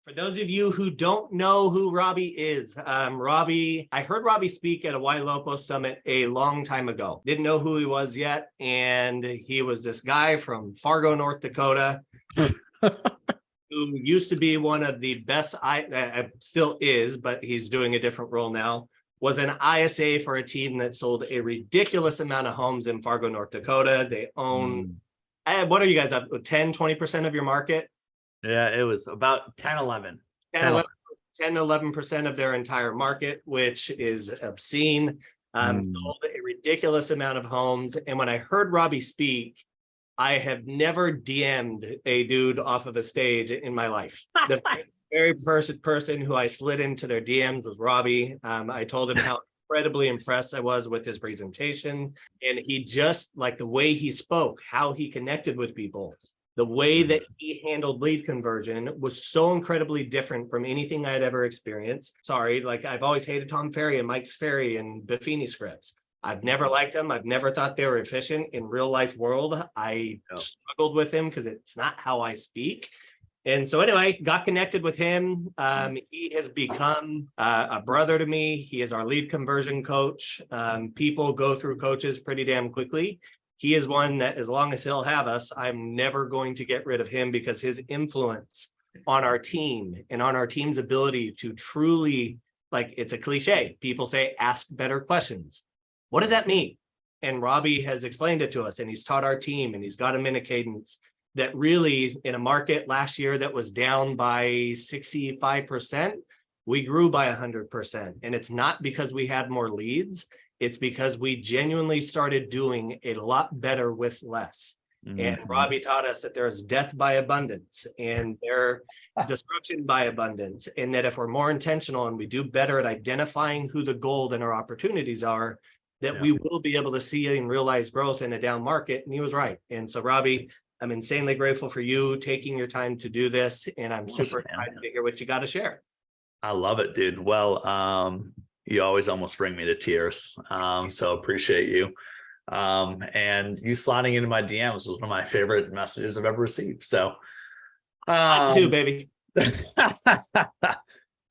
For those of you who don't know who Robby is, I heard Robby speak at a Wailopo Summit a long time ago. Didn't know who he was yet, and he was this guy from Fargo, North Dakota, who used to be one of the best, still is, but he's doing a different role now, was an ISA for a team that sold a ridiculous amount of homes in Fargo, North Dakota. They own, what are you guys up, 10, 20% of your market? Yeah, it was about 10, 11. 11% of their entire market, which is obscene. Sold a ridiculous amount of homes. And when I heard Robby speak, I have never DM'd a dude off of a stage in my life. The very first person who I slid into their DMs was Robby. I told him how incredibly impressed I was with his presentation. And he just, like the way he spoke, how he connected with people, the way that he handled lead conversion was so incredibly different from anything I'd ever experienced. Sorry, like I've always hated Tom Ferry and Mike's Ferry and Buffini scripts. I've never liked them. I've never thought they were efficient in real life world. I struggled with him because it's not how I speak. And so anyway, got connected with him. He has become a brother to me. He is our lead conversion coach. People go through coaches pretty damn quickly. He is one that as long as he'll have us, I'm never going to get rid of him because his influence on our team and on our team's ability to truly, like it's a cliche. People say, ask better questions. What does that mean? And Robby has explained it to us and he's taught our team and he's got them in a cadence that really in a market last year that was down by 65%, we grew by 100%. And it's not because we had more leads. It's because we genuinely started doing a lot better with less. And Robby taught us that there's death by abundance and there destruction by abundance. And that if we're more intentional and we do better at identifying who the gold and our opportunities are, that we will be able to see and realize growth in a down market. And he was right. And so Robby, I'm insanely grateful for you taking your time to do this. And I'm super excited to hear what you got to share. I love it, dude. Well, you always almost bring me to tears. So appreciate you. And you sliding into my DMs was one of my favorite messages I've ever received. So I do, baby.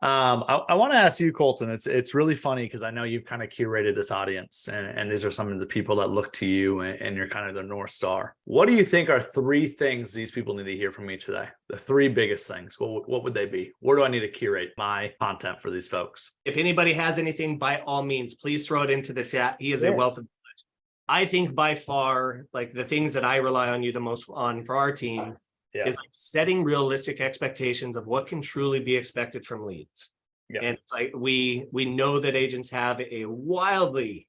I want to ask you, Colton, it's really funny because I know you've kind of curated this audience and these are some of the people that look to you and you're kind of the North Star. What do you think are 3 things these people need to hear from me today? The 3 biggest things. What would they be? Where do I need to curate my content for these folks? If anybody has anything, by all means, please throw it into the chat. He is a wealth of knowledge. I think by far, like the things that I rely on you the most on for our team is like setting realistic expectations of what can truly be expected from leads. And it's like we know that agents have a wildly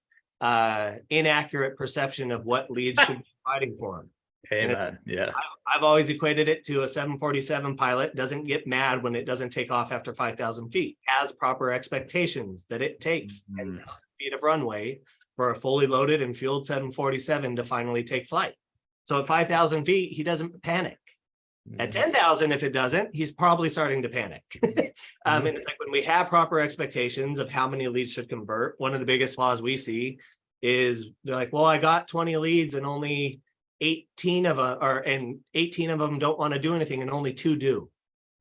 inaccurate perception of what leads should be providing for them. Amen. I've always equated it to a 747 pilot doesn't get mad when it doesn't take off after 5,000 feet, has proper expectations that it takes 10,000 feet of runway for a fully loaded and fueled 747 to finally take flight. So at 5,000 feet, he doesn't panic. At 10,000, if it doesn't, he's probably starting to panic. And it's like when we have proper expectations of how many leads should convert, one of the biggest flaws we see is they're like, well, I got 20 leads and only 18 of them don't want to do anything and only 2 do.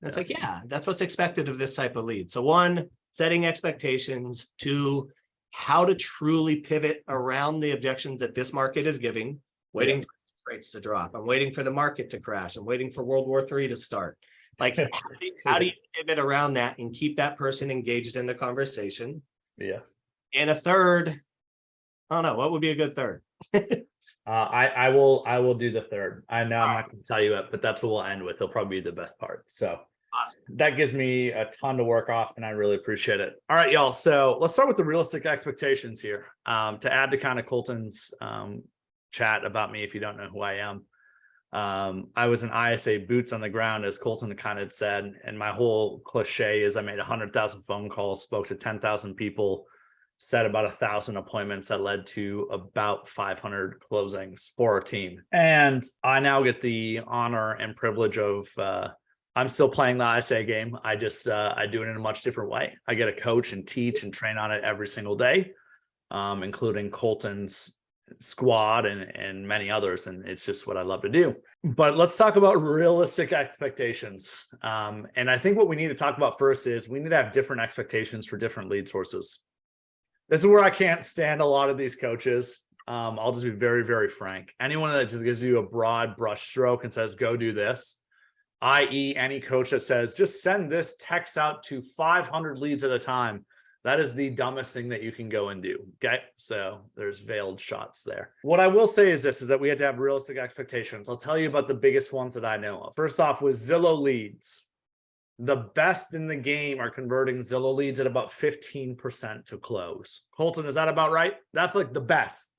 And it's like, yeah, that's what's expected of this type of lead. So 1, setting expectations. 2, how to truly pivot around the objections that this market is giving, waiting for rates to drop. I'm waiting for the market to crash. I'm waiting for World War III to start. Like, how do you pivot around that and keep that person engaged in the conversation? And a 3rd, I don't know, what would be a good 3rd? I will do the 3rd. I know I'm not going to tell you it, but that's what we'll end with. It'll probably be the best part. So awesome. That gives me a ton to work off and I really appreciate it. All right, y'all. So let's start with the realistic expectations here. To add to kind of Colton's chat about me, if you don't know who I am. I was an ISA boots on the ground, as Colton kind of said, and my whole cliche is I made 100,000 phone calls, spoke to 10,000 people, set about 1,000 appointments that led to about 500 closings for our team. And I now get the honor and privilege of I'm still playing the ISA game. I just I do it in a much different way. I get to coach and teach and train on it every single day, including Colton's squad and many others. And it's just what I love to do. But let's talk about realistic expectations. And I think what we need to talk about first is we need to have different expectations for different lead sources. This is where I can't stand a lot of these coaches. I'll just be very, very frank. Anyone that just gives you a broad brush stroke and says, go do this, i.e. any coach that says, just send this text out to 500 leads at a time. That is the dumbest thing that you can go and do. Okay. So there's veiled shots there. What I will say is this, is that we have to have realistic expectations. I'll tell you about the biggest ones that I know of. First off, with Zillow leads, the best in the game are converting Zillow leads at about 15% to close. Colton, is that about right? That's like the best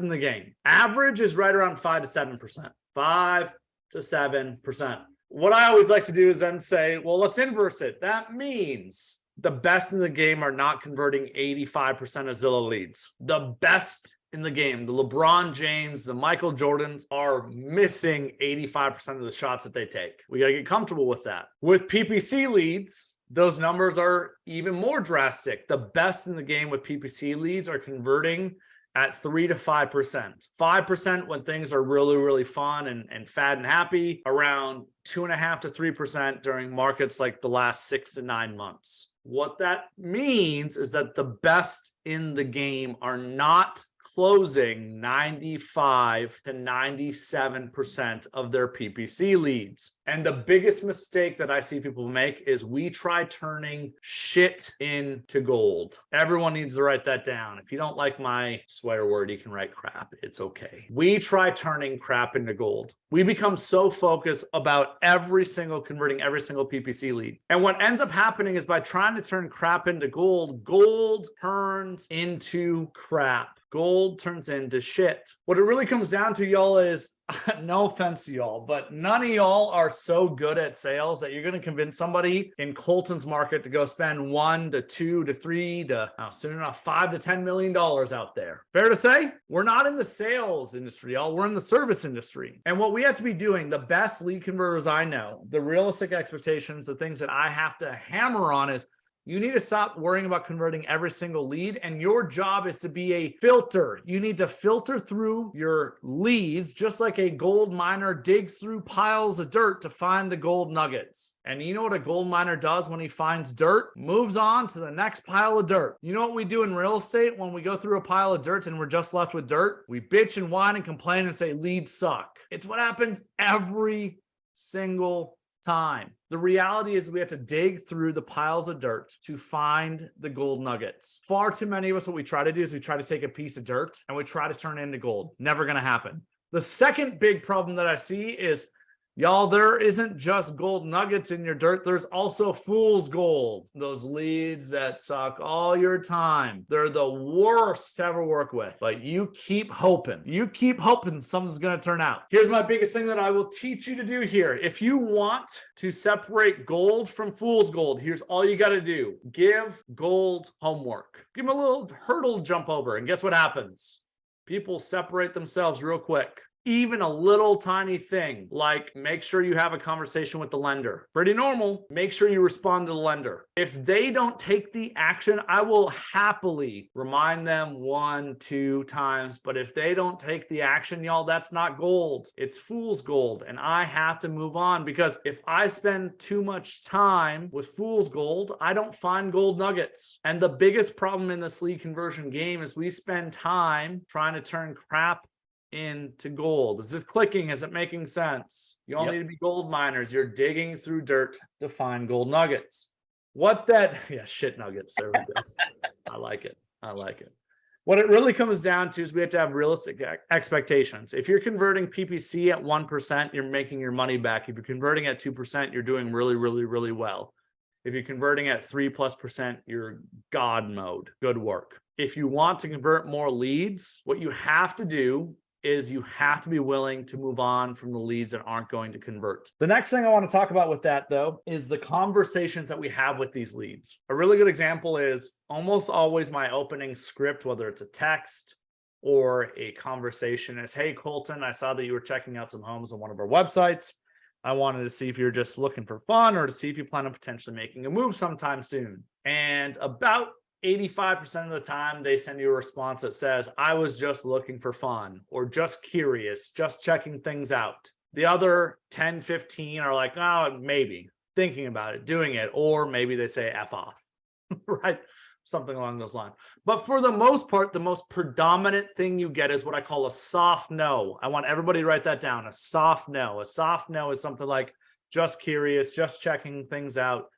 in the game. Average is right around 5 to 7%, 5 to 7%. What I always like to do is then say, well, let's inverse it. That means the best in the game are not converting 85% of Zillow leads. The best in the game, the LeBron James, the Michael Jordans, are missing 85% of the shots that they take. We got to get comfortable with that. With PPC leads, those numbers are even more drastic. The best in the game with PPC leads are converting at 3 to 5%. 5% when things are really, really fun and fat and happy, around 2.5 to 3% during markets like the last 6 to 9 months. What that means is that the best in the game are not closing 95 to 97% of their PPC leads. And the biggest mistake that I see people make is we try turning shit into gold. Everyone needs to write that down. If you don't like my swear word, you can write crap. It's okay. We try turning crap into gold. We become so focused about converting every single PPC lead. And what ends up happening is by trying to turn crap into gold, gold turns into crap. Gold turns into shit. What it really comes down to, y'all, is no offense to y'all, but none of y'all are so good at sales that you're going to convince somebody in Colton's market to go spend $1 to $2 to $3 to soon enough $5 to $10 million out there. Fair to say? We're not in the sales industry, y'all. We're in the service industry. And what we have to be doing, the best lead converters I know, the realistic expectations, the things that I have to hammer on is, you need to stop worrying about converting every single lead, and your job is to be a filter. You need to filter through your leads just like a gold miner digs through piles of dirt to find the gold nuggets. And you know what a gold miner does when he finds dirt? Moves on to the next pile of dirt. You know what we do in real estate when we go through a pile of dirt and we're just left with dirt? We bitch and whine and complain and say leads suck. It's what happens every single time. The reality is we have to dig through the piles of dirt to find the gold nuggets. Far too many of us, what we try to do is we try to take a piece of dirt and we try to turn it into gold. Never going to happen. The second big problem that I see is, y'all, there isn't just gold nuggets in your dirt. There's also fool's gold. Those leads that suck all your time. They're the worst to ever work with, but you keep hoping. You keep hoping something's going to turn out. Here's my biggest thing that I will teach you to do here. If you want to separate gold from fool's gold, here's all you got to do. Give gold homework. Give them a little hurdle to jump over, and guess what happens? People separate themselves real quick. Even a little tiny thing like make sure you have a conversation with the lender. Pretty normal. Make sure you respond to the lender. If they don't take the action, I will happily remind them 1, 2 times. But if they don't take the action, y'all, that's not gold. It's fool's gold. And I have to move on, because if I spend too much time with fool's gold, I don't find gold nuggets. And the biggest problem in this lead conversion game is we spend time trying to turn crap into gold. Is this clicking? Is it making sense? You all need to be gold miners. You're digging through dirt to find gold nuggets. Shit nuggets. There we go. I like it. What it really comes down to is we have to have realistic expectations. If you're converting PPC at 1%, you're making your money back. If you're converting at 2%, you're doing really, really, really well. If you're converting at 3+%, you're God mode. Good work. If you want to convert more leads, what you have to do is you have to be willing to move on from the leads that aren't going to convert. The next thing I want to talk about with that, though, is the conversations that we have with these leads. A really good example is almost always my opening script, whether it's a text or a conversation, is, hey, Colton, I saw that you were checking out some homes on one of our websites. I wanted to see if you're just looking for fun or to see if you plan on potentially making a move sometime soon. And about 85% of the time they send you a response that says, I was just looking for fun, or just curious, just checking things out. The other 10, 15 are like, oh, maybe thinking about it, doing it, or maybe they say F off, right? Something along those lines. But for the most part, the most predominant thing you get is what I call a soft no. I want everybody to write that down. A soft no. A soft no is something like just curious, just checking things out,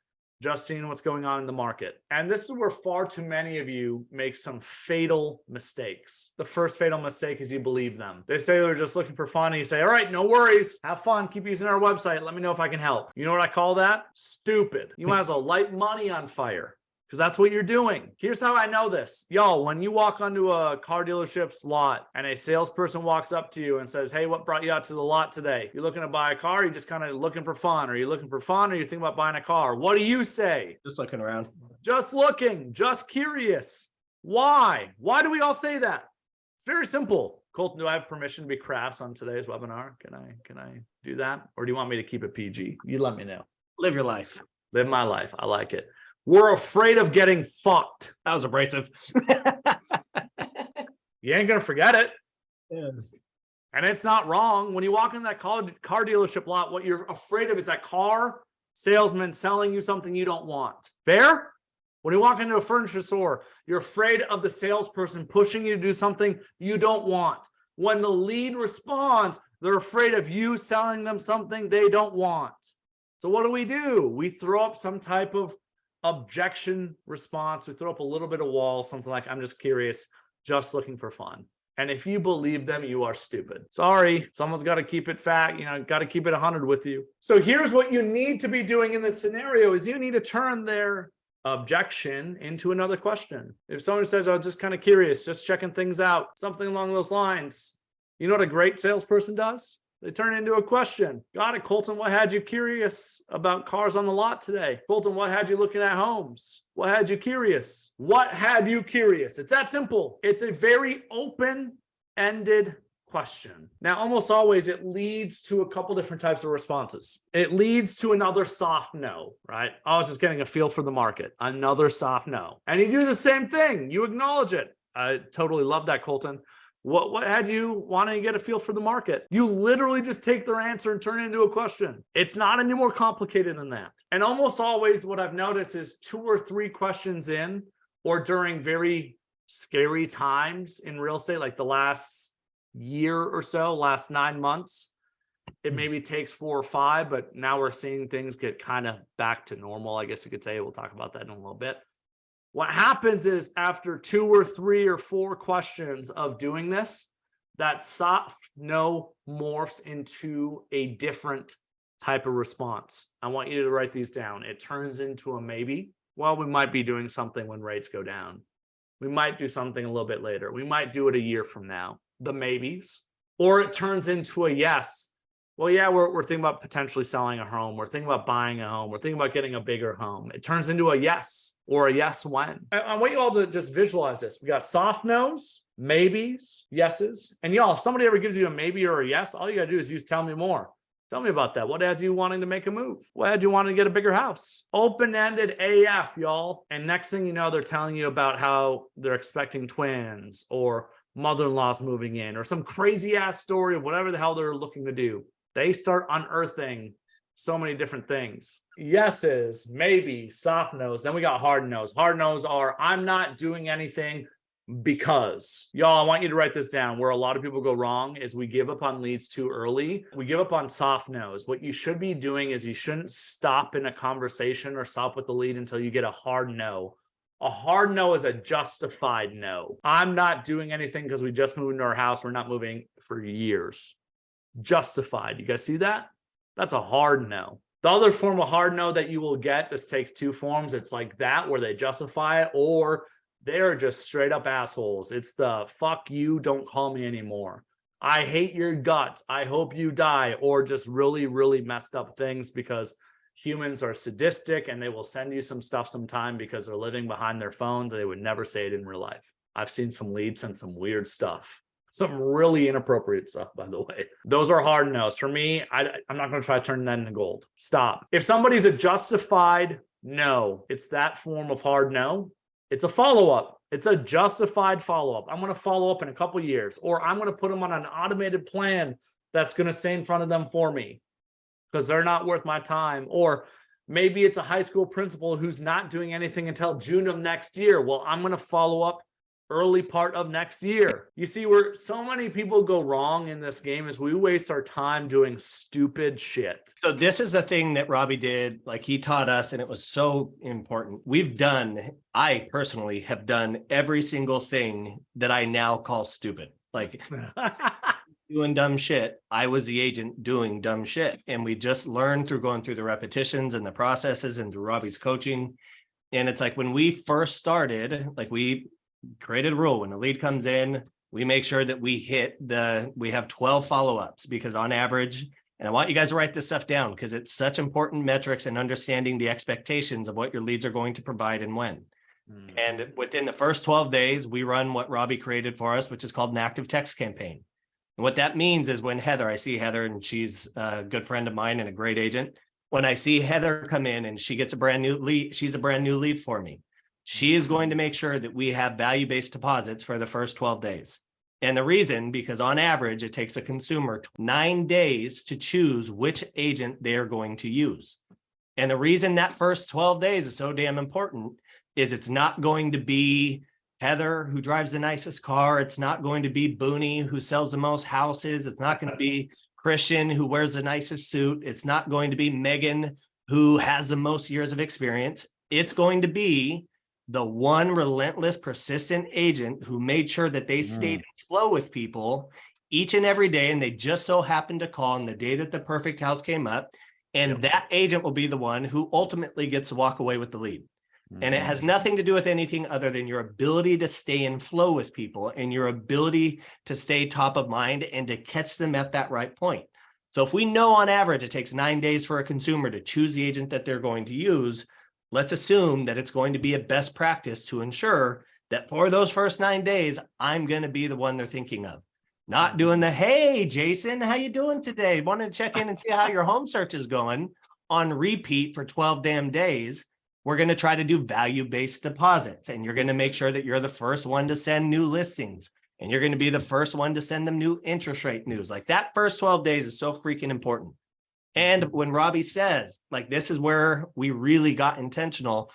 just seeing what's going on in the market. And this is where far too many of you make some fatal mistakes. The first fatal mistake is you believe them. They say they're just looking for fun, and you say, all right, no worries. Have fun. Keep using our website. Let me know if I can help. You know what I call that? Stupid. You might as well light money on fire, because that's what you're doing. Here's how I know this. Y'all, when you walk onto a car dealership's lot and a salesperson walks up to you and says, hey, what brought you out to the lot today? You're looking to buy a car? You're just kind of looking for fun? Are you looking for fun, or you thinking about buying a car? What do you say? Just looking around. Just looking, just curious. Why? Why do we all say that? It's very simple. Colton, do I have permission to be crass on today's webinar? Can I do that? Or do you want me to keep it PG? You let me know. Live your life. Live my life. I like it. We're afraid of getting fucked. That was abrasive. You ain't gonna forget it. Yeah. And it's not wrong. When you walk in that car dealership lot, what you're afraid of is that car salesman selling you something you don't want. Fair? When you walk into a furniture store, you're afraid of the salesperson pushing you to do something you don't want. When the lead responds, they're afraid of you selling them something they don't want. So what do? We throw up some type of objection response. We throw up a little bit of wall, something like, I'm just curious, just looking for fun. And if you believe them, you are stupid. Sorry, someone's got to keep it fat, got to keep it 100 with you. So here's what you need to be doing in this scenario is you need to turn their objection into another question. If someone says, I was just kind of curious, just checking things out, something along those lines, you know what a great salesperson does? They turn it into a question. Got it, Colton. What had you curious about cars on the lot today? Colton, what had you looking at homes? What had you curious? What had you curious? It's that simple. It's a very open-ended question. Now, almost always it leads to a couple different types of responses. It leads to another soft no, right? I was just getting a feel for the market. Another soft no. And you do the same thing. You acknowledge it. I totally love that, Colton. What had you wanting to get a feel for the market? You literally just take their answer and turn it into a question. It's not any more complicated than that. And almost always what I've noticed is 2 or 3 questions in, or during very scary times in real estate, like the last year or so, last 9 months, it maybe takes 4 or 5, but now we're seeing things get kind of back to normal, I guess you could say. We'll talk about that in a little bit. What happens is after 2 or 3 or 4 questions of doing this, that soft no morphs into a different type of response. I want you to write these down. It turns into a maybe. Well, we might be doing something when rates go down. We might do something a little bit later. We might do it a year from now. The maybes. Or it turns into a yes. Well, yeah, we're thinking about potentially selling a home. We're thinking about buying a home. We're thinking about getting a bigger home. It turns into a yes, or a yes when. I want you all to just visualize this. We got soft no's, maybes, yeses. And y'all, if somebody ever gives you a maybe or a yes, all you got to do is use tell me more. Tell me about that. What has you wanting to make a move? What had you wanting to get a bigger house? Open-ended AF, y'all. And next thing you know, they're telling you about how they're expecting twins, or mother-in-law's moving in, or some crazy ass story of whatever the hell they're looking to do. They start unearthing so many different things. Yeses, maybe, soft no's. Then we got hard no's. Hard no's are, I'm not doing anything because. Y'all, I want you to write this down. Where a lot of people go wrong is we give up on leads too early. We give up on soft no's. What you should be doing is you shouldn't stop in a conversation or stop with the lead until you get a hard no. A hard no is a justified no. I'm not doing anything because we just moved into our house. We're not moving for years. Justified. You guys see that? That's a hard no. The other form of hard no that you will get, this takes 2 forms. It's like that, where they justify it, or they're just straight up assholes. It's the fuck you, don't call me anymore. I hate your guts. I hope you die, or just really, really messed up things, because humans are sadistic and they will send you some stuff sometime because they're living behind their phones. They would never say it in real life. I've seen some leads send some weird stuff. Some really inappropriate stuff, by the way. Those are hard no's. For me, I'm not going to try to turn that into gold. Stop. If somebody's a justified no, it's that form of hard no. It's a follow-up. It's a justified follow-up. I'm going to follow up in a couple years, or I'm going to put them on an automated plan that's going to stay in front of them for me because they're not worth my time. Or maybe it's a high school principal who's not doing anything until June of next year. Well, I'm going to follow up early part of next year. You see, where so many people go wrong in this game is we waste our time doing stupid shit. So this is a thing that Robby did, like he taught us, and it was so important. I personally have done every single thing that I now call stupid. Like doing dumb shit. I was the agent doing dumb shit. And we just learned through going through the repetitions and the processes and through Robby's coaching. And it's like when we first started, like we created a rule when the lead comes in, we make sure that we have 12 follow-ups, because on average, and I want you guys to write this stuff down because it's such important metrics and understanding the expectations of what your leads are going to provide and when. And within the first 12 days, we run what Robby created for us, which is called an active text campaign. And what that means is when I see Heather, and she's a good friend of mine and a great agent. When I see Heather come in and she gets a brand new lead, she's a brand new lead for me. She is going to make sure that we have value-based deposits for the first 12 days. And the reason, because on average, it takes a consumer 9 days to choose which agent they're going to use. And the reason that first 12 days is so damn important is it's not going to be Heather who drives the nicest car. It's not going to be Booney who sells the most houses. It's not going to be Christian who wears the nicest suit. It's not going to be Megan who has the most years of experience. It's going to be the one relentless, persistent agent who made sure that they stayed in flow with people each and every day. And they just so happened to call on the day that the perfect house came up. And that agent will be the one who ultimately gets to walk away with the lead. And it has nothing to do with anything other than your ability to stay in flow with people and your ability to stay top of mind and to catch them at that right point. So if we know on average it takes 9 days for a consumer to choose the agent that they're going to use, let's assume that it's going to be a best practice to ensure that for those first 9 days, I'm going to be the one they're thinking of. Not doing the, hey, Jason, how you doing today? Wanted to check in and see how your home search is going on repeat for 12 damn days. We're going to try to do value-based deposits, and you're going to make sure that you're the first one to send new listings, and you're going to be the first one to send them new interest rate news. Like that first 12 days is so freaking important. And when Robby says, like, this is where we really got intentional,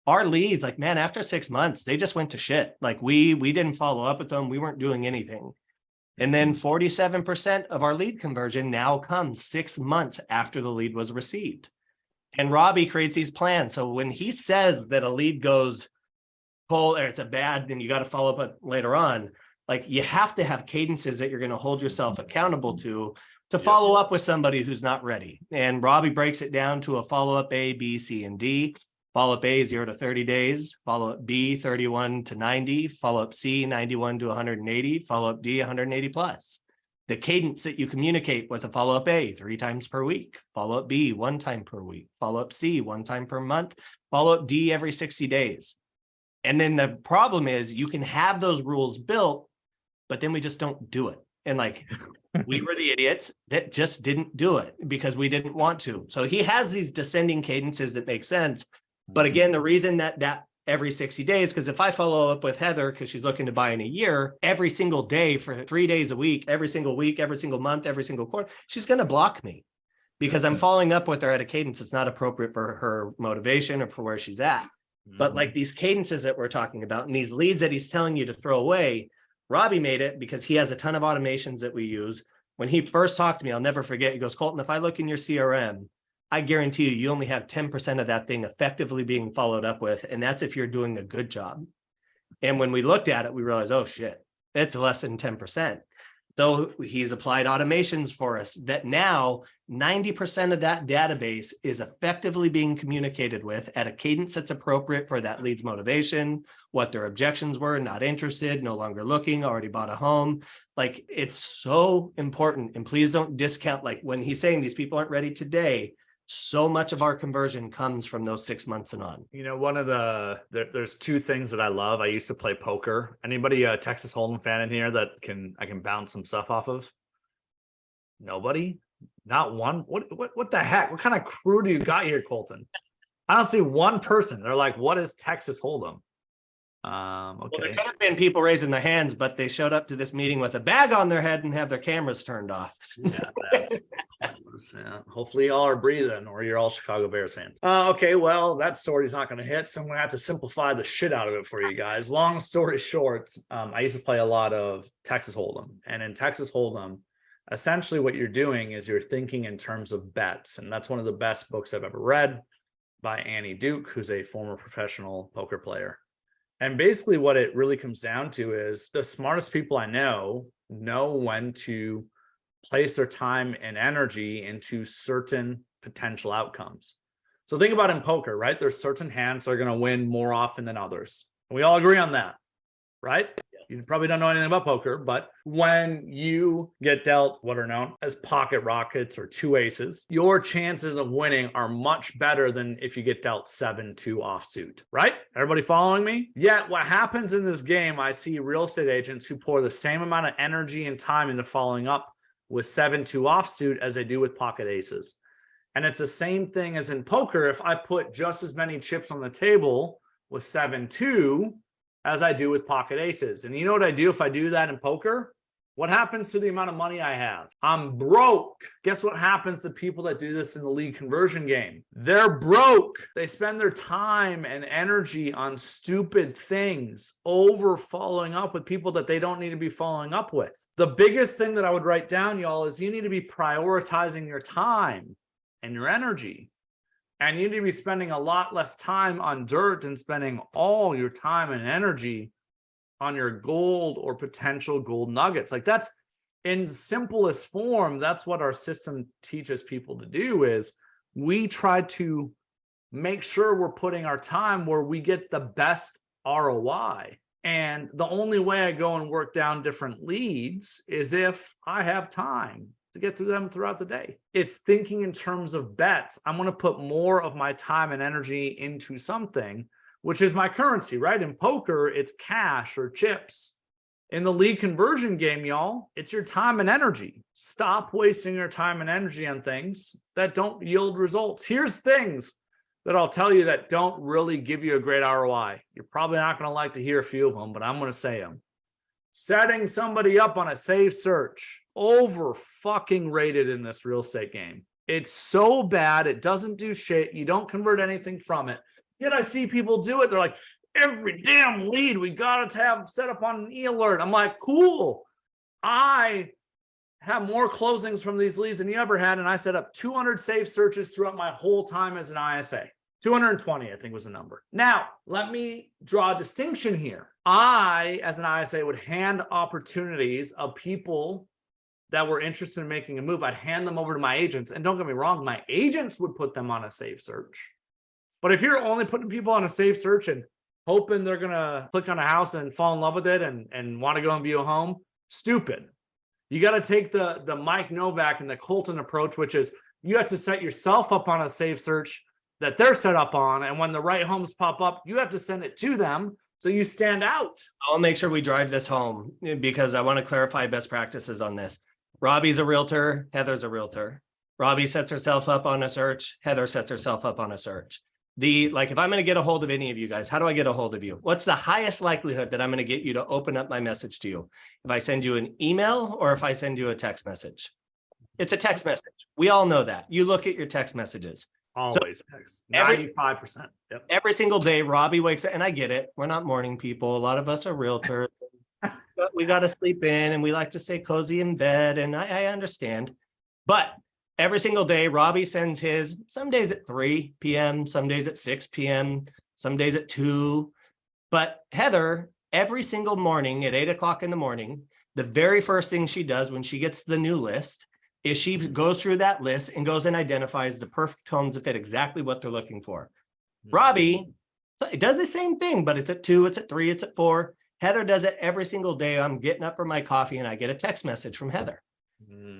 our leads, like, man, after 6 months, they just went to shit. Like we didn't follow up with them. We weren't doing anything. And then 47% of our lead conversion now comes 6 months after the lead was received. And Robby creates these plans. So when he says that a lead goes cold or it's a bad, and you got to follow up later on, like you have to have cadences that you're going to hold yourself accountable to follow up with somebody who's not ready. And Robby breaks it down to a follow-up A, B, C, and D. Follow-up A, 0 to 30 days. Follow-up B, 31 to 90. Follow-up C, 91 to 180. Follow-up D, 180 plus. The cadence that you communicate with a follow-up A 3 times per week, follow-up B 1 time per week, follow-up C 1 time per month, follow-up D every 60 days. And then the problem is you can have those rules built, but then we just don't do it. And like we were the idiots that just didn't do it because we didn't want to. So he has these descending cadences that make sense. But again, the reason that every 60 days, because if I follow up with Heather, because she's looking to buy in a year, every single day for 3 days a week, every single month, every single quarter, she's going to block me because I'm following up with her at a cadence that's not appropriate for her motivation or for where she's at. But like these cadences that we're talking about and these leads that he's telling you to throw away, Robby made it because he has a ton of automations that we use. When he first talked to me, I'll never forget, he goes, Colton, if I look in your CRM, I guarantee you only have 10% of that thing effectively being followed up with. And that's if you're doing a good job. And when we looked at it, we realized, oh shit, it's less than 10%. So he's applied automations for us that now 90% of that database is effectively being communicated with at a cadence that's appropriate for that lead's motivation, what their objections were, not interested, no longer looking, already bought a home. Like it's so important. And please don't discount, like when he's saying these people aren't ready today, so much of our conversion comes from those 6 months and on. You know, there's 2 things that I love. I used to play poker. Anybody a Texas Hold'em fan in here that I can bounce some stuff off of? Nobody? Not one? What the heck? What kind of crew do you got here, Colton? I don't see one person. They're like, what is Texas Hold'em? Well, there Okay. could have been people raising their hands, but they showed up to this meeting with a bag on their head and have their cameras turned off. Yeah, that's yeah. Hopefully y'all are breathing or you're all Chicago Bears fans. Okay, well, that story's not going to hit, so I'm going to have to simplify the shit out of it for you guys. Long story short, I used to play a lot of Texas Hold'em, and in Texas Hold'em, essentially what you're doing is you're thinking in terms of bets, and that's one of the best books I've ever read by Annie Duke, who's a former professional poker player. And basically what it really comes down to is the smartest people I know when to place their time and energy into certain potential outcomes. So think about in poker, right? There's certain hands that are going to win more often than others. We all agree on that, right? You probably don't know anything about poker, but when you get dealt what are known as pocket rockets or two aces, your chances of winning are much better than if you get dealt 7-2 offsuit, right? Everybody following me? Yet what happens in this game, I see real estate agents who pour the same amount of energy and time into following up with 7-2 offsuit as they do with pocket aces. And it's the same thing as in poker. If I put just as many chips on the table with 7-2 as I do with pocket aces. And you know what I do if I do that in poker? What happens to the amount of money I have? I'm broke. Guess what happens to people that do this in the lead conversion game? They're broke. They spend their time and energy on stupid things over following up with people that they don't need to be following up with. The biggest thing that I would write down, y'all, is you need to be prioritizing your time and your energy. And you need to be spending a lot less time on dirt and spending all your time and energy on your gold or potential gold nuggets. Like that's in simplest form. That's what our system teaches people to do is we try to make sure we're putting our time where we get the best ROI. And the only way I go and work down different leads is if I have time to get through them throughout the day. It's thinking in terms of bets. I'm going to put more of my time and energy into something, which is my currency, right? In poker, it's cash or chips. In the lead conversion game, y'all, it's your time and energy. Stop wasting your time and energy on things that don't yield results. Here's things that I'll tell you that don't really give you a great ROI. You're probably not going to like to hear a few of them, but I'm going to say them. Setting somebody up on a safe search. Over fucking rated in this real estate game. It's so bad. It doesn't do shit. You don't convert anything from it. Yet I see people do it. They're like, every damn lead we got to have set up on an e-alert. I'm like, cool. I have more closings from these leads than you ever had. And I set up 200 safe searches throughout my whole time as an ISA. 220, I think was the number. Now, let me draw a distinction here. I, as an ISA, would hand opportunities of people that were interested in making a move. I'd hand them over to my agents. And don't get me wrong, my agents would put them on a safe search. But if you're only putting people on a safe search and hoping they're going to click on a house and fall in love with it and want to go and view a home, stupid. You got to take the Mike Novak and the Colton approach, which is you have to set yourself up on a safe search that they're set up on. And when the right homes pop up, you have to send it to them so you stand out. I'll make sure we drive this home because I want to clarify best practices on this. Robby's a realtor. Heather's a realtor. Robby sets herself up on a search. Heather sets herself up on a search. If I'm going to get a hold of any of you guys, how do I get a hold of you? What's the highest likelihood that I'm going to get you to open up my message to you? If I send you an email or if I send you a text message? It's a text message. We all know that. You look at your text messages. Always text. 95%. Yep. Every single day, Robby wakes up, and I get it. We're not morning people. A lot of us are realtors. But we got to sleep in and we like to stay cozy in bed. And I understand. But every single day, Robby sends his, some days at 3 p.m., some days at 6 p.m., some days at 2. But Heather, every single morning at 8 o'clock in the morning, the very first thing she does when she gets the new list is she goes through that list and goes and identifies the perfect homes that fit exactly what they're looking for. Robby, it does the same thing, but it's at 2, it's at 3, it's at 4. Heather does it every single day. I'm getting up for my coffee and I get a text message from Heather.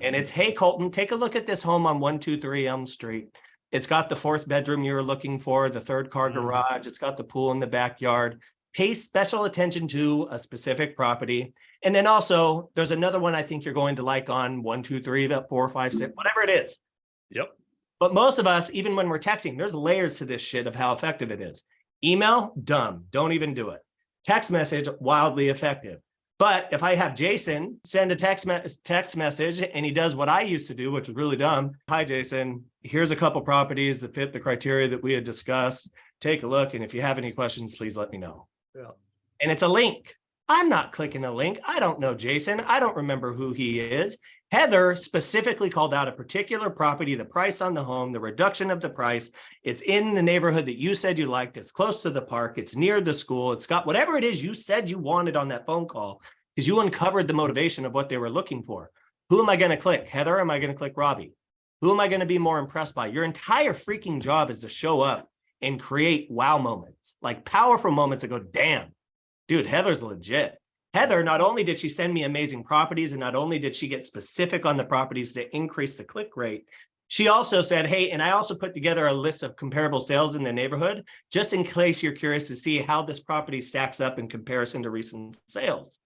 And it's, hey, Colton, take a look at this home on 123 Elm Street. It's got the 4th bedroom you were looking for, the 3rd car garage. It's got the pool in the backyard. Pay special attention to a specific property. And then also there's another one I think you're going to like on 123, 4, 5, 6, whatever it is. Yep. But most of us, even when we're texting, there's layers to this shit of how effective it is. Email, dumb. Don't even do it. Text message, wildly effective. But if I have Jason send a text message and he does what I used to do, which was really dumb. Hi, Jason, here's a couple properties that fit the criteria that we had discussed. Take a look. And if you have any questions, please let me know. Yeah. And it's a link. I'm not clicking a link. I don't know Jason. I don't remember who he is. Heather specifically called out a particular property, the price on the home, the reduction of the price. It's in the neighborhood that you said you liked. It's close to the park. It's near the school. It's got whatever it is you said you wanted on that phone call, because you uncovered the motivation of what they were looking for. Who am I going to click? Heather, or am I going to click Robbie? Who am I going to be more impressed by? Your entire freaking job is to show up and create wow moments, like powerful moments that go, damn, dude, Heather's legit. Heather, not only did she send me amazing properties, and not only did she get specific on the properties to increase the click rate, she also said, hey, and I also put together a list of comparable sales in the neighborhood, just in case you're curious to see how this property stacks up in comparison to recent sales.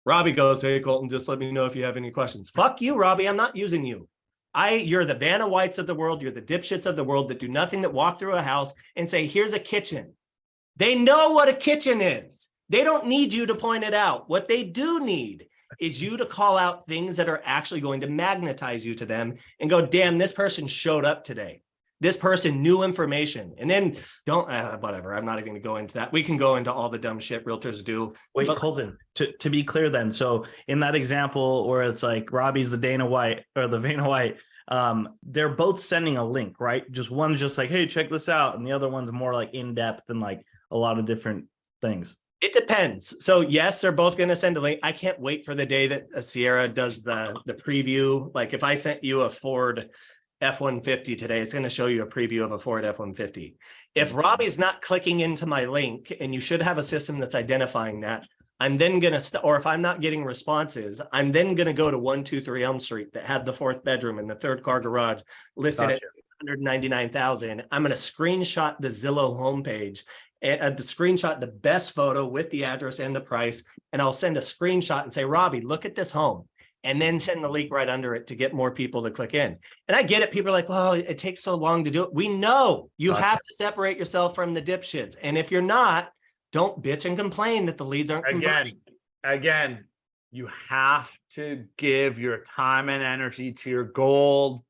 Robbie goes, hey, Colton, just let me know if you have any questions. Fuck you, Robbie. I'm not using you. You're the Vanna Whites of the world. You're the dipshits of the world that do nothing but walk through a house and say, here's a kitchen. They know what a kitchen is. They don't need you to point it out. What they do need is you to call out things that are actually going to magnetize you to them and go, damn, this person showed up today. This person knew information. And then don't, whatever, I'm not even going to go into that. We can go into all the dumb shit realtors do. Wait, but Colton, to be clear then, so in that example where it's like Robbie's the Dana White or the Vanna White, they're both sending a link, right? Just one's just like, hey, check this out. And the other one's more like in depth and like a lot of different things. It depends. So yes, they're both going to send a link. I can't wait for the day that a Sierra does the preview. Like if I sent you a Ford F-150 today, it's going to show you a preview of a Ford F-150. If Robbie's not clicking into my link, and you should have a system that's identifying that, I'm then going to, or if I'm not getting responses, I'm then going to go to 123 Elm Street that had the 4th bedroom and the 3rd car garage listed at $199,000. I'm going to screenshot the Zillow homepage and the screenshot the best photo with the address and the price. And I'll send a screenshot and say, Robbie, look at this home. And then send the link right under it to get more people to click in. And I get it. People are like, well, it takes so long to do it. We know you have to separate yourself from the dipshits. And if you're not, don't bitch and complain that the leads aren't converting. Again, you have to give your time and energy to your gold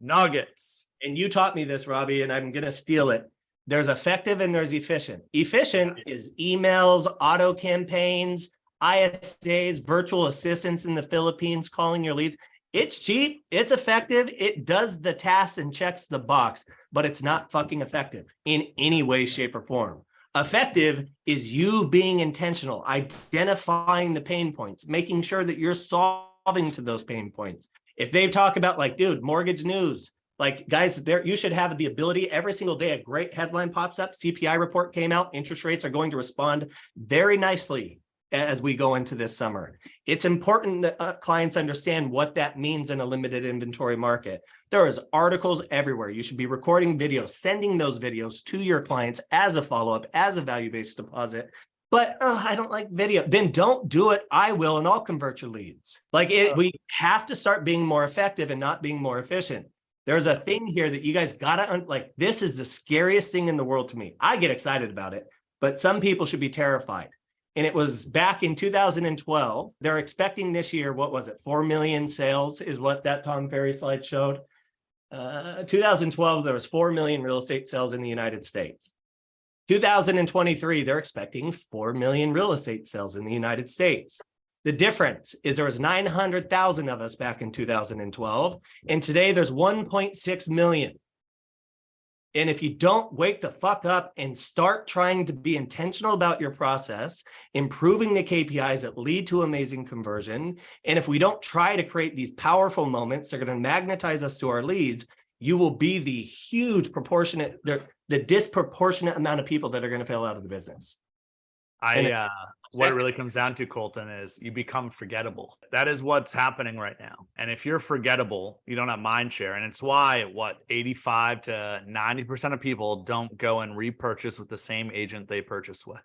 nuggets. And you taught me this, Robbie, and I'm going to steal it. There's effective and there's efficient. Efficient is emails, auto campaigns, ISAs, virtual assistants in the Philippines calling your leads. It's cheap. It's effective. It does the task and checks the box, but it's not fucking effective in any way, shape, or form. Effective is you being intentional, identifying the pain points, making sure that you're solving to those pain points. If they talk about like, dude, mortgage news, like guys, there you should have the ability every single day. A great headline pops up. CPI report came out. Interest rates are going to respond very nicely as we go into this summer. It's important that clients understand what that means in a limited inventory market. There is articles everywhere. You should be recording videos, sending those videos to your clients as a follow-up, as a value-based deposit. But I don't like video. Then don't do it. I will, and I'll convert your leads. Like we have to start being more effective and not being more efficient. There's a thing here that you guys gotta like. This is the scariest thing in the world to me. I get excited about it, but some people should be terrified. And it was back in 2012. They're expecting this year, what was it? 4 million sales is what that Tom Ferry slide showed. 2012, there was 4 million real estate sales in the United States. 2023, they're expecting 4 million real estate sales in the United States. The difference is there was 900,000 of us back in 2012, and today there's 1.6 million. And if you don't wake the fuck up and start trying to be intentional about your process, improving the KPIs that lead to amazing conversion, and if we don't try to create these powerful moments, they're going to magnetize us to our leads, you will be the huge proportionate, the disproportionate amount of people that are going to fail out of the business. What it really comes down to, Colton, is you become forgettable. That is what's happening right now. And if you're forgettable, you don't have mind share. And it's why 85 to 90% of people don't go and repurchase with the same agent they purchased with.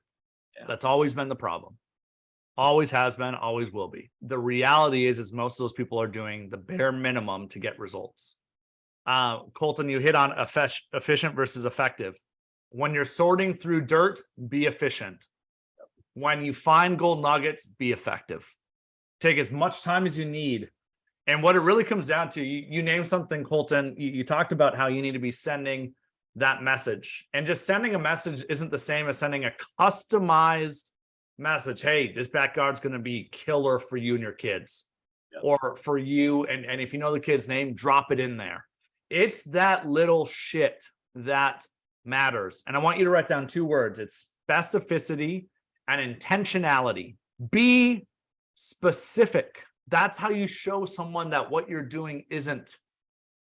Yeah. That's always been the problem. Always has been, always will be. The reality is most of those people are doing the bare minimum to get results. Colton, you hit on efficient versus effective. When you're sorting through dirt, be efficient. when you find gold nuggets, be effective. Take as much time as you need. And what it really comes down to, you named something, Colton. You talked about how you need to be sending that message. And just sending a message isn't the same as sending a customized message. Hey, this backyard's going to be killer for you and your kids. Yep. Or for you. And if you know the kid's name, drop it in there. It's that little shit that matters. And I want you to write down 2 words. It's specificity and intentionality. Be specific. That's how you show someone that what you're doing isn't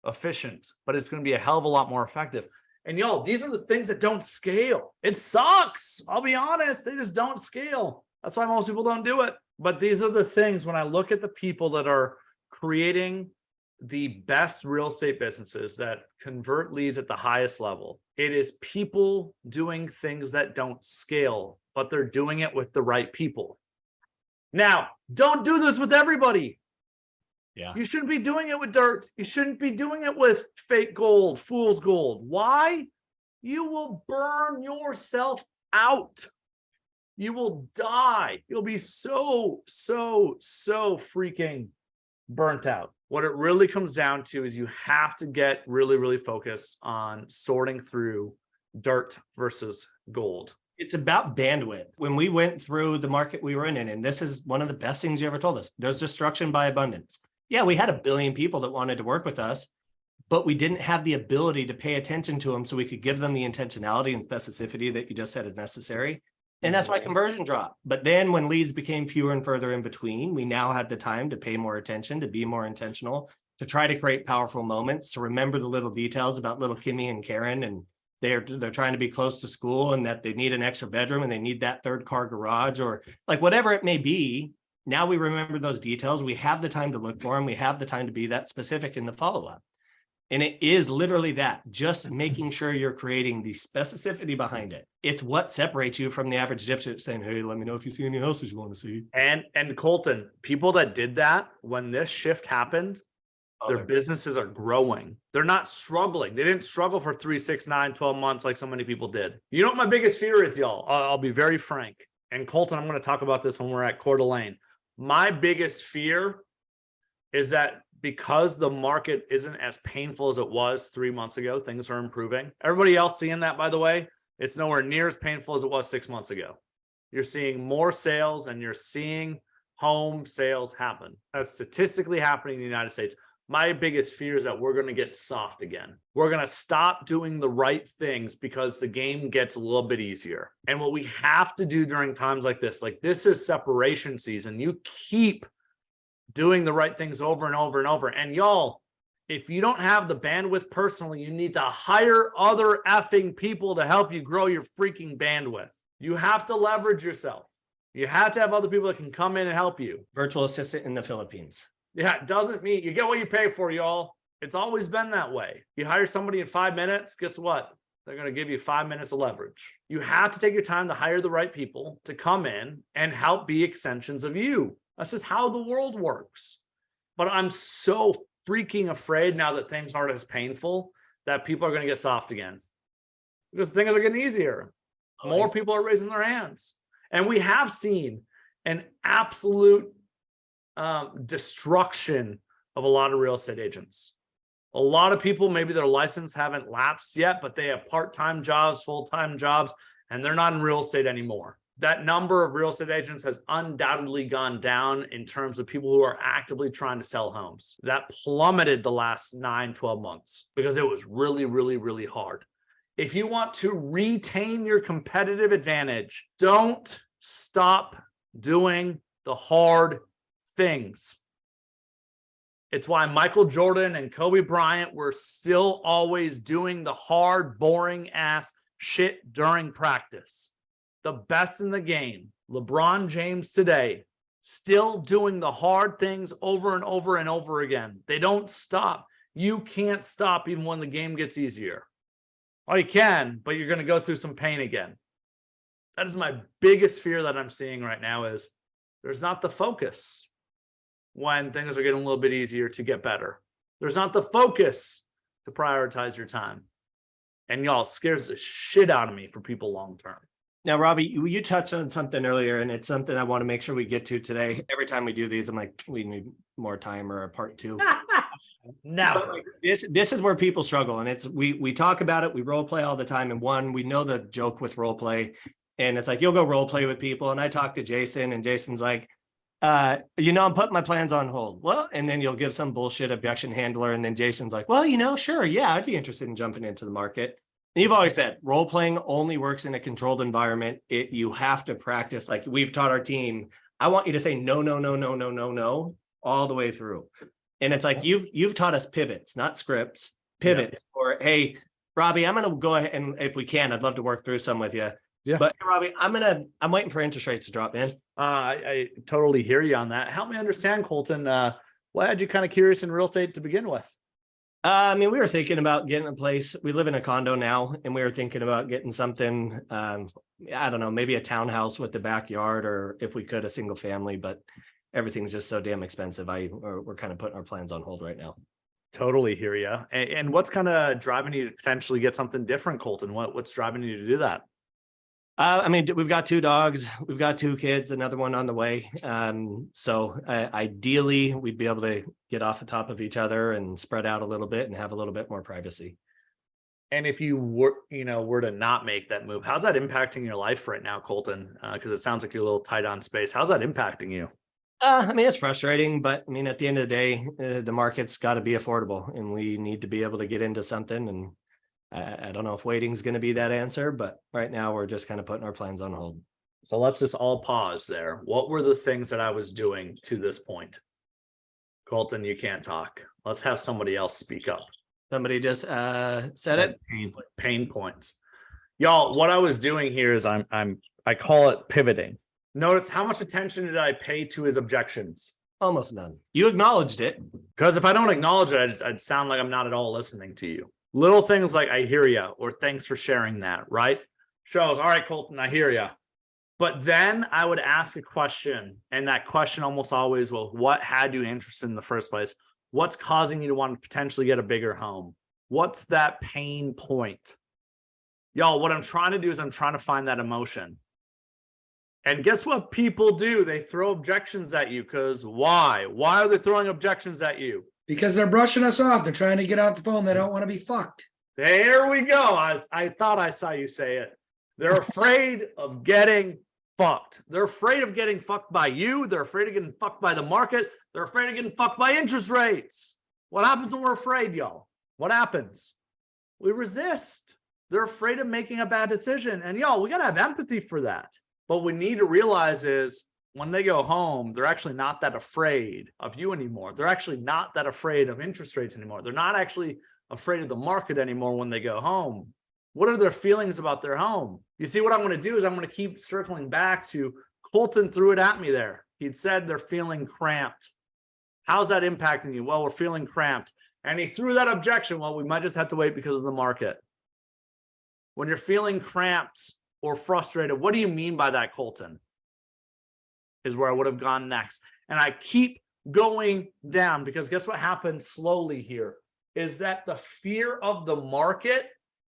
efficient, but it's going to be a hell of a lot more effective. And y'all, these are the things that don't scale. It sucks. I'll be honest. They just don't scale. That's why most people don't do it. But these are the things when I look at the people that are creating the best real estate businesses that convert leads at the highest level. It is people doing things that don't scale, but they're doing it with the right people. Now, don't do this with everybody. Yeah. You shouldn't be doing it with dirt. You shouldn't be doing it with fake gold, fool's gold. Why? You will burn yourself out. You will die. You'll be so freaking burnt out. What it really comes down to is you have to get really focused on sorting through dirt versus gold. It's about bandwidth. When we went through the market we were in, and this is one of the best things you ever told us, there's destruction by abundance. Yeah, we had 1 billion people that wanted to work with us, but we didn't have the ability to pay attention to them so we could give them the intentionality and specificity that you just said is necessary. And that's why conversion dropped. But then when leads became fewer and further in between, we now had the time to pay more attention, to be more intentional, to try to create powerful moments, to remember the little details about little Kimmy and Karen, and they're trying to be close to school and that they need an extra bedroom and they need that 3rd car garage, or like whatever it may be. Now we remember those details. We have the time to look for them. We have the time to be that specific in the follow-up. And it is literally that, just making sure you're creating the specificity behind it. It's what separates you from the average dipshit saying, hey, let me know if you see any houses you want to see. And Colton, people that did that, when this shift happened, their businesses are growing. They're not struggling. They didn't struggle for 3, 6, 9, 12 months like so many people did. You know what my biggest fear is, y'all? I'll be very frank. And Colton, I'm going to talk about this when we're at Coeur d'Alene. My biggest fear is that because the market isn't as painful as it was 3 months ago, things are improving. Everybody else seeing that, by the way, it's nowhere near as painful as it was 6 months ago. You're seeing more sales and you're seeing home sales happen. That's statistically happening in the United States. My biggest fear is that we're going to get soft again. We're going to stop doing the right things because the game gets a little bit easier. And what we have to do during times like this is separation season. You keep doing the right things over and over and over. And y'all, if you don't have the bandwidth personally, you need to hire other effing people to help you grow your freaking bandwidth. You have to leverage yourself. You have to have other people that can come in and help you. Virtual assistant in the Philippines. Yeah, it doesn't mean you get what you pay for, y'all. It's always been that way. You hire somebody in 5 minutes, guess what? They're going to give you 5 minutes of leverage. You have to take your time to hire the right people to come in and help be extensions of you. That's just how the world works. But I'm so freaking afraid now that things aren't as painful that people are going to get soft again. Because things are getting easier. More people are raising their hands. And we have seen an absolute destruction of a lot of real estate agents. A lot of people, maybe their license haven't lapsed yet, but they have part-time jobs, full-time jobs, and they're not in real estate anymore. That number of real estate agents has undoubtedly gone down in terms of people who are actively trying to sell homes. That plummeted the last 9, 12 months because it was really hard. If you want to retain your competitive advantage, don't stop doing the hard things. It's why Michael Jordan and Kobe Bryant were still always doing the hard, boring ass shit during practice. The best in the game, LeBron James today, still doing the hard things over and over and over again. They don't stop. You can't stop even when the game gets easier. Oh, you can, but you're going to go through some pain again. That is my biggest fear that I'm seeing right now is there's not the focus when things are getting a little bit easier to get better. There's not the focus to prioritize your time. And y'all, scares the shit out of me for people long term. Now, Robbie, you touched on something earlier, and it's something I want to make sure we get to today. Every time we do these, I'm like, we need more time or a part two. Never. But like, this is where people struggle, and it's we talk about it, we role play all the time, and we know the joke with role play, and it's like you'll go role play with people, and I talk to Jason, and Jason's like, I'm putting my plans on hold. Well, and then you'll give some bullshit objection handler, and then Jason's like, well, sure, yeah, I'd be interested in jumping into the market. And you've always said role playing only works in a controlled environment. You have to practice. Like we've taught our team, I want you to say no, no, no, no, no, no, no, all the way through. And it's like you've taught us pivots, not scripts, pivots. Yeah. Or hey, Robbie, I'm gonna go ahead, and if we can, I'd love to work through some with you. Yeah. But Robbie, I'm waiting for interest rates to drop, man. I totally hear you on that. Help me understand, Colton. Why had you kind of curious in real estate to begin with? We were thinking about getting a place. We live in a condo now, and we were thinking about getting something. I don't know, maybe a townhouse with the backyard, or if we could, a single family. But everything's just so damn expensive. We're kind of putting our plans on hold right now. Totally hear you. And what's kind of driving you to potentially get something different, Colton? What's driving you to do that? We've got 2 dogs, we've got 2 kids, another one on the way. So ideally, we'd be able to get off the top of each other and spread out a little bit and have a little bit more privacy. And if you were to not make that move, how's that impacting your life right now, Colton? Because it sounds like you're a little tight on space. How's that impacting you? It's frustrating, but at the end of the day, the market's got to be affordable, and we need to be able to get into something. And I don't know if waiting is going to be that answer, but right now we're just kind of putting our plans on hold. So let's just all pause there. What were the things that I was doing to this point? Colton, you can't talk. Let's have somebody else speak up. Somebody just said it. Pain points. Y'all, what I was doing here is I call it pivoting. Notice how much attention did I pay to his objections? Almost none. You acknowledged it. Because if I don't acknowledge it, I'd sound like I'm not at all listening to you. Little things like I hear you, or thanks for sharing that, right? Shows, all right, Colton, I hear you. But then I would ask a question, and that question almost always will, what had you interested in the first place? What's causing you to want to potentially get a bigger home? What's that pain point? Y'all, what I'm trying to do is I'm trying to find that emotion. And guess what people do? They throw objections at you, because why? Why are they throwing objections at you? Because they're brushing us off. They're trying to get off the phone. They don't want to be fucked. There we go. I thought I saw you say it. They're afraid of getting fucked. They're afraid of getting fucked by you. They're afraid of getting fucked by the market. They're afraid of getting fucked by interest rates. What happens when we're afraid, y'all? What happens? We resist. They're afraid of making a bad decision. And y'all, we got to have empathy for that. What we need to realize is when they go home, they're actually not that afraid of you anymore. They're actually not that afraid of interest rates anymore. They're not actually afraid of the market anymore when they go home. What are their feelings about their home? You see, what I'm going to do is I'm going to keep circling back to Colton threw it at me there. He'd said they're feeling cramped. How's that impacting you? Well, we're feeling cramped. And he threw that objection. Well, we might just have to wait because of the market. When you're feeling cramped or frustrated, what do you mean by that, Colton? Is where I would have gone next. And I keep going down, because guess what happened slowly here is that the fear of the market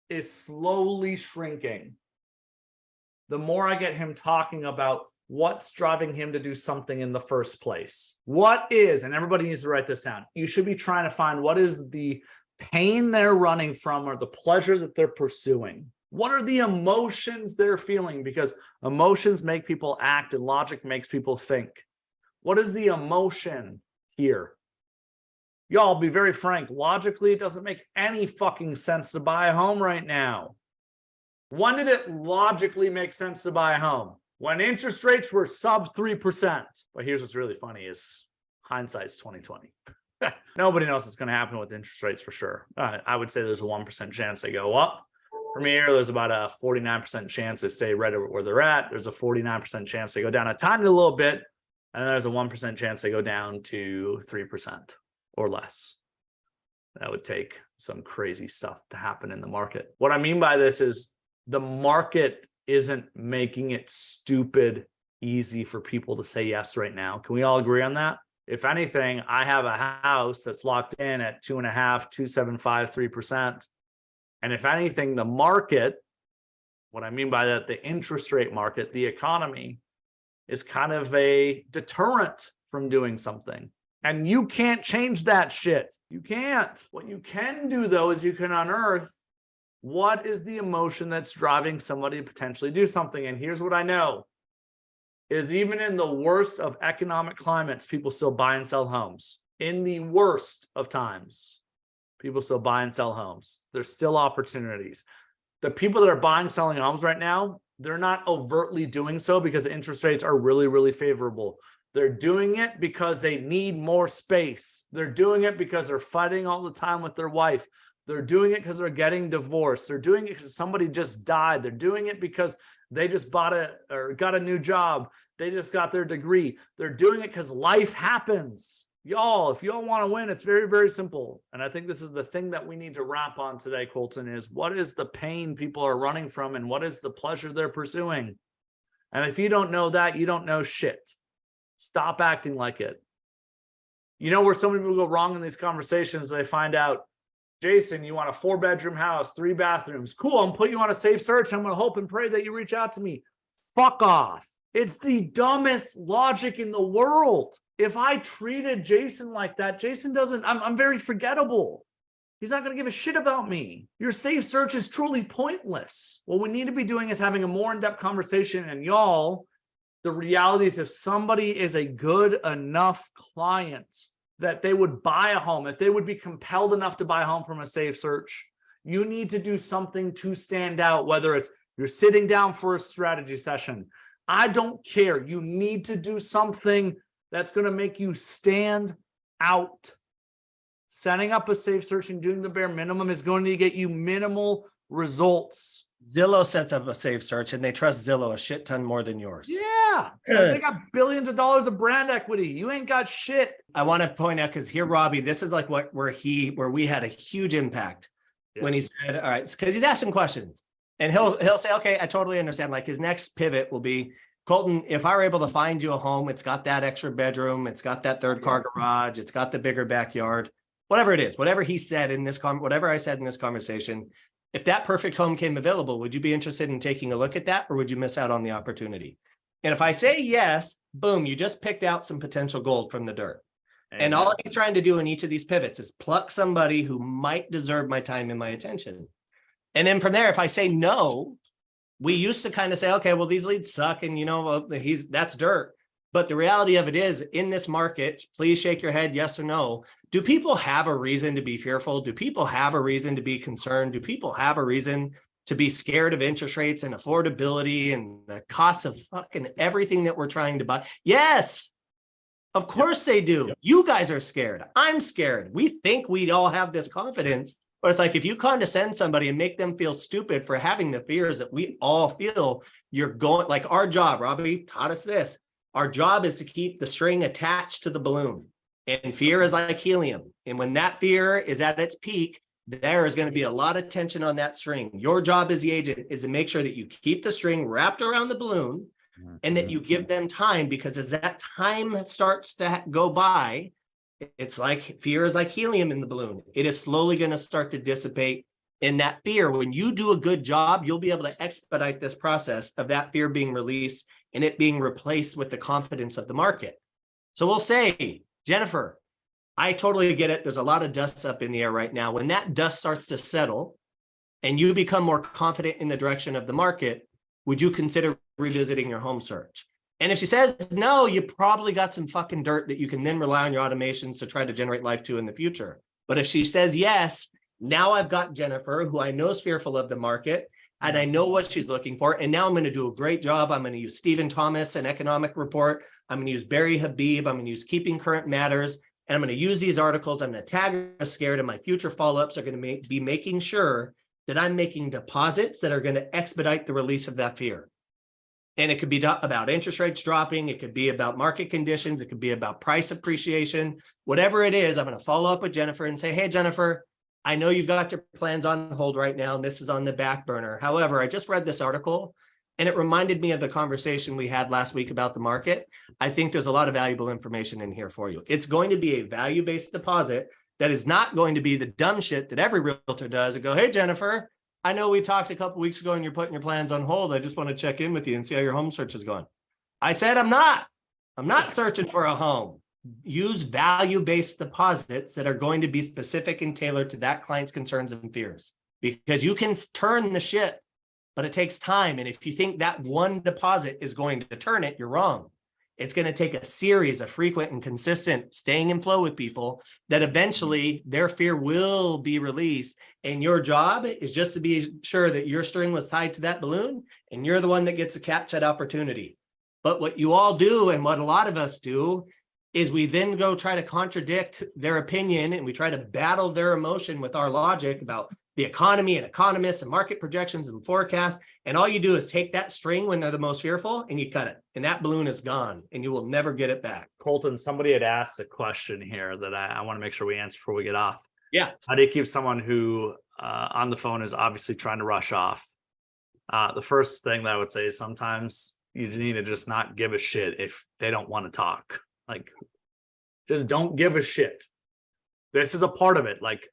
is slowly shrinking. The more I get him talking about what's driving him to do something in the first place. What is, and everybody needs to write this down, you should be trying to find what is the pain they're running from or the pleasure that they're pursuing. What are the emotions they're feeling? Because emotions make people act and logic makes people think. What is the emotion here? Y'all, be very frank. Logically, it doesn't make any fucking sense to buy a home right now. When did it logically make sense to buy a home? When interest rates were sub 3%. But here's what's really funny is hindsight's 2020. Nobody knows what's going to happen with interest rates for sure. I would say there's a 1% chance they go up. From here, there's about a 49% chance they stay right where they're at. There's a 49% chance they go down a tiny little bit. And there's a 1% chance they go down to 3% or less. That would take some crazy stuff to happen in the market. What I mean by this is the market isn't making it stupid easy for people to say yes right now. Can we all agree on that? If anything, I have a house that's locked in at 2.5, 2.75, 3%. And if anything, the market What I mean by that, the interest rate market, the economy, is kind of a deterrent from doing something. And you can't change that shit. You can't. What you can do, though, is you can unearth what is the emotion that's driving somebody to potentially do something. And here's what I know is even in the worst of economic climates, people still buy and sell homes. In the worst of times, people still buy and sell homes. There's still opportunities. The people that are buying, selling homes right now, they're not overtly doing so because interest rates are really, really favorable. They're doing it because they need more space. They're doing it because they're fighting all the time with their wife. They're doing it because they're getting divorced. They're doing it because somebody just died. They're doing it because they just got a new job. They just got their degree. They're doing it because life happens. Y'all, if y'all want to win, it's very, very simple. And I think this is the thing that we need to wrap on today, Colton, is what is the pain people are running from and what is the pleasure they're pursuing? And if you don't know that, you don't know shit. Stop acting like it. You know where so many people go wrong in these conversations, they find out, Jason, you want a 4-bedroom house, 3 bathrooms. Cool, I'm gonna put you on a safe search. I'm gonna hope and pray that you reach out to me. Fuck off. It's the dumbest logic in the world. If I treated Jason like that, Jason doesn't, I'm very forgettable. He's not going to give a shit about me. Your safe search is truly pointless. What we need to be doing is having a more in-depth conversation. And y'all, the reality is if somebody is a good enough client that they would buy a home, if they would be compelled enough to buy a home from a safe search, you need to do something to stand out, whether it's you're sitting down for a strategy session. I don't care. You need to do something that's going to make you stand out. Setting up a safe search and doing the bare minimum is going to get you minimal results. Zillow sets up a safe search and they trust Zillow a shit ton more than yours. Yeah. They got billions of dollars of brand equity. You ain't got shit. I want to point out, because here, Robby, this is like where we had a huge impact when he said, all right, because he's asking questions and he'll say, okay, I totally understand. Like his next pivot will be, Colton, if I were able to find you a home, it's got that extra bedroom, it's got that 3rd car garage, it's got the bigger backyard, whatever it is, whatever he said in this whatever I said in this conversation, if that perfect home came available, would you be interested in taking a look at that, or would you miss out on the opportunity? And if I say yes, boom, you just picked out some potential gold from the dirt. And all he's trying to do in each of these pivots is pluck somebody who might deserve my time and my attention. And then from there, if I say no, we used to kind of say, okay, well, these leads suck. And, you know, that's dirt. But the reality of it is, in this market, please shake your head, yes or no. Do people have a reason to be fearful? Do people have a reason to be concerned? Do people have a reason to be scared of interest rates and affordability and the cost of fucking everything that we're trying to buy? Yes, of course they do. You guys are scared. I'm scared. We think we all have this confidence. But it's like, if you condescend somebody and make them feel stupid for having the fears that we all feel, you're going, like our job, Robby taught us this. Our job is to keep the string attached to the balloon. And fear is like helium. And when that fear is at its peak, there is going to be a lot of tension on that string. Your job as the agent is to make sure that you keep the string wrapped around the balloon and that you give them time, because as that time starts to go by, it's like fear is like helium in the balloon. It is slowly going to start to dissipate. In that fear, when you do a good job, you'll be able to expedite this process of that fear being released and it being replaced with the confidence of the market. So we'll say, Jennifer, I totally get it. There's a lot of dust up in the air right now. When that dust starts to settle and you become more confident in the direction of the market, would you consider revisiting your home search? And if she says no, you probably got some fucking dirt that you can then rely on your automations to try to generate life to in the future. But if she says yes, now I've got Jennifer, who I know is fearful of the market, and I know what she's looking for. And now I'm going to do a great job. I'm going to use Stephen Thomas, an economic report. I'm going to use Barry Habib. I'm going to use Keeping Current Matters. And I'm going to use these articles. I'm going to tag her scared, and my future follow-ups are going to be making sure that I'm making deposits that are going to expedite the release of that fear. And it could be about interest rates dropping. It could be about market conditions. It could be about price appreciation. Whatever it is, I'm going to follow up with Jennifer and say, hey, Jennifer, I know you've got your plans on hold right now, and this is on the back burner. However, I just read this article, and it reminded me of the conversation we had last week about the market. I think there's a lot of valuable information in here for you. It's going to be a value-based deposit that is not going to be the dumb shit that every realtor does and go, hey, Jennifer, I know we talked a couple weeks ago and you're putting your plans on hold. I just want to check in with you and see how your home search is going. I said, I'm not searching for a home. Use value-based deposits that are going to be specific and tailored to that client's concerns and fears, because you can turn the shit, but it takes time. And if you think that one deposit is going to turn it, you're wrong. It's going to take a series of frequent and consistent staying in flow with people that eventually their fear will be released. And your job is just to be sure that your string was tied to that balloon and you're the one that gets to catch that opportunity. But what you all do, and what a lot of us do, is we then go try to contradict their opinion and we try to battle their emotion with our logic about the economy and economists and market projections and forecasts. And all you do is take that string when they're the most fearful and you cut it. And that balloon is gone and you will never get it back. Colton, somebody had asked a question here that I want to make sure we answer before we get off. Yeah. How do you keep someone who on the phone is obviously trying to rush off? The first thing that I would say is sometimes you need to just not give a shit if they don't want to talk. Like, just don't give a shit. This is a part of it. Like,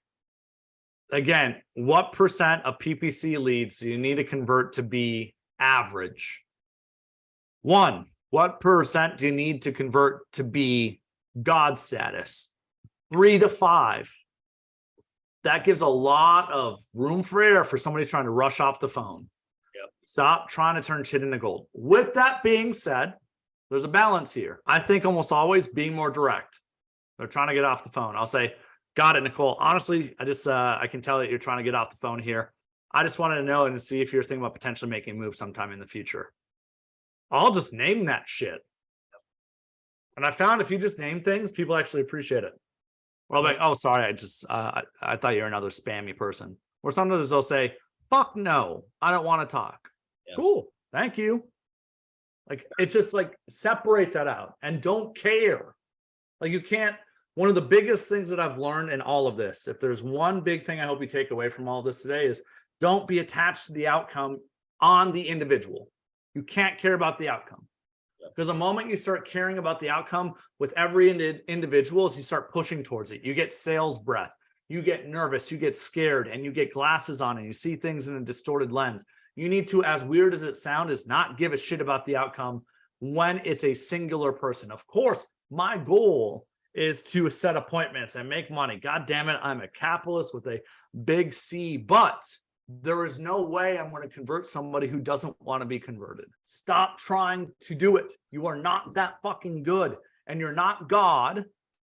again, what percent of PPC leads do you need to convert to be average? 1, what percent do you need to convert to be God status? 3 to 5. That gives a lot of room for error for somebody trying to rush off the phone. Yep. Stop trying to turn shit into gold. With that being said, there's a balance here. I think almost always being more direct. They're trying to get off the phone. I'll say, got it, Nicole. Honestly, I can tell that you're trying to get off the phone here. I just wanted to know and to see if you're thinking about potentially making a move sometime in the future. I'll just name that shit. And I found if you just name things, people actually appreciate it. Or like, oh, sorry, I thought you're another spammy person. Or sometimes they'll say, fuck no, I don't want to talk. Yeah. Cool, thank you. Like, it's just like, separate that out and don't care. Like, you can't, one of the biggest things that I've learned in all of this, if there's one big thing I hope you take away from all of this today, is don't be attached to the outcome on the individual. You can't care about the outcome. Because the moment you start caring about the outcome with every individual, is you start pushing towards it. You get sales breath, you get nervous, you get scared, and you get glasses on and you see things in a distorted lens. You need to, as weird as it sounds, is not give a shit about the outcome when it's a singular person. Of course, my goal is to set appointments and make money. God damn it, I'm a capitalist with a big C, but there is no way I'm going to convert somebody who doesn't want to be converted. Stop trying to do it. You are not that fucking good, and you're not God.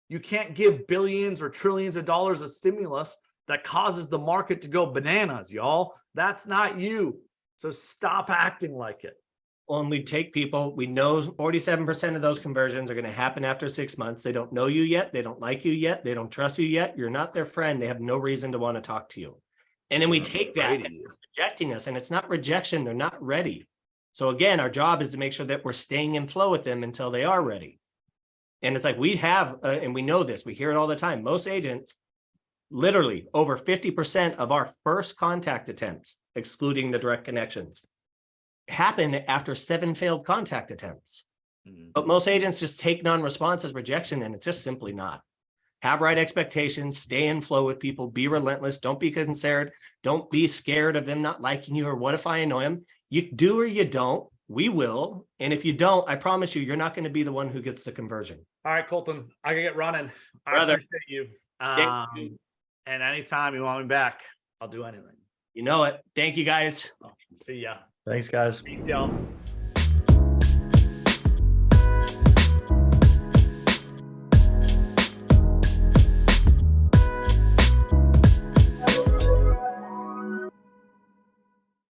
You can't give billions or trillions of dollars of stimulus that causes the market to go bananas, y'all. That's not you. So stop acting like it. When we take people, we know 47% of those conversions are going to happen after 6 months. They don't know you yet. They don't like you yet. They don't trust you yet. You're not their friend. They have no reason to want to talk to you. And then we take that and they're rejecting us, and it's not rejection. They're not ready. So again, our job is to make sure that we're staying in flow with them until they are ready. And it's like we have, and we know this, we hear it all the time. Most agents, literally over 50% of our first contact attempts, excluding the direct connections, happen after 7 failed contact attempts. But most agents just take non-response as rejection, and it's just simply not. Have right expectations, stay in flow with people, be relentless, don't be concerned, don't be scared of them not liking you or what if I annoy them. You do or you don't, we will. And if you don't, I promise you, you're not going to be the one who gets the conversion. All right, Colton, I can get running. Brother. I appreciate you. And anytime you want me back, I'll do anything. You know it. Thank you, guys. See ya. Thanks, guys. Peace, y'all.